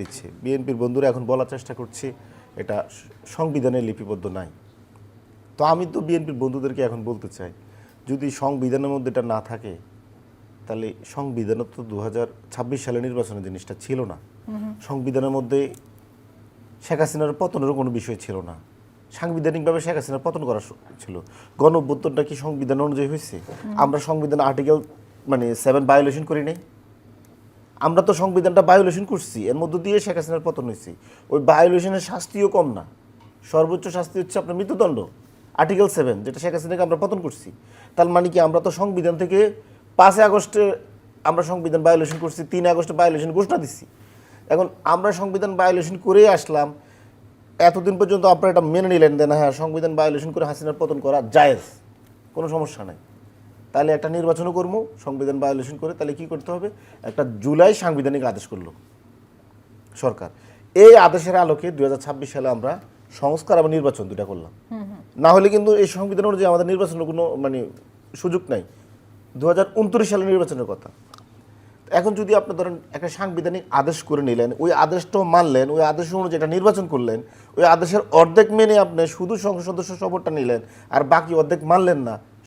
দিচ্ছে। বিএনপির বন্ধুরা এখন বলার চেষ্টা করছে এটা সংবিধানে লিপিবদ্ধ নাই। তো আমি তো বিএনপির বন্ধুদেরকে এখন বলতে চাই, যদি সংবিধানের মধ্যে এটা না থাকে তাহলে সংবিধানে তো 2026 সালে নির্বাচনের জিনিসটা ছিল না। সংবিধানের মধ্যে শেখ হাসিনার পতনেরও কোনো বিষয় ছিল না। সাংবিধানিকভাবে শেখ হাসিনার পতন করা ছিল। গণ অভ্যুত্থানটা কি সংবিধান অনুযায়ী হয়েছে? আমরা সংবিধান আর্টিকেল 7 ভায়োলেশন করি নাই। আমরা তো সংবিধানটা ভায়োলেশন করছি, এর মধ্য দিয়ে শেখ হাসিনার পতন হয়েছে। ওই ভায়োলেশনের শাস্তিও কম না, সর্বোচ্চ শাস্তি হচ্ছে আপনার মৃত্যুদণ্ড। আর্টিকেল 7 যেটা শেখ হাসিনাকে আমরা পতন করছি, তার মানে কি আমরা তো সংবিধান থেকে 5 আগস্টে আমরা সংবিধান ভায়োলেশন করছি, 3 আগস্টে ভায়োলেশন ঘোষণা দিচ্ছি। এখন আমরা সংবিধান ভায়োলেশন করে আসলাম, এতদিন পর্যন্ত আপনারা এটা মেনে নিলেন যে না হ্যাঁ সংবিধান ভায়োলেশন করে হাসিনার পতন করা জায়েজ, কোনো সমস্যা নাই। তাহলে একটা নির্বাচনও করবো সংবিধান ভায়োলেশন করে, তাহলে কি করতে হবে? একটা জুলাই সাংবিধানিক আদেশ করলো সরকার। এই আদেশের আলোকে 2026 সালে আমরা সংস্কার এবং নির্বাচন দুটা করলাম। না হলে কিন্তু এই সংবিধান অনুযায়ী আমাদের নির্বাচনের কোনো সুযোগ নাই। 2029 সালে নির্বাচনের কথা। এখন যদি আপনি ধরেন একটা সাংবিধানিক আদেশ করে নিলেন, ওই আদেশটাও মানলেন, ওই আদেশ অনুযায়ী একটা নির্বাচন করলেন, ওই আদেশের অর্ধেক মেনে আপনি শুধু সংসদ সদস্য শপথটা নিলেন আর বাকি অর্ধেক মানলেন না,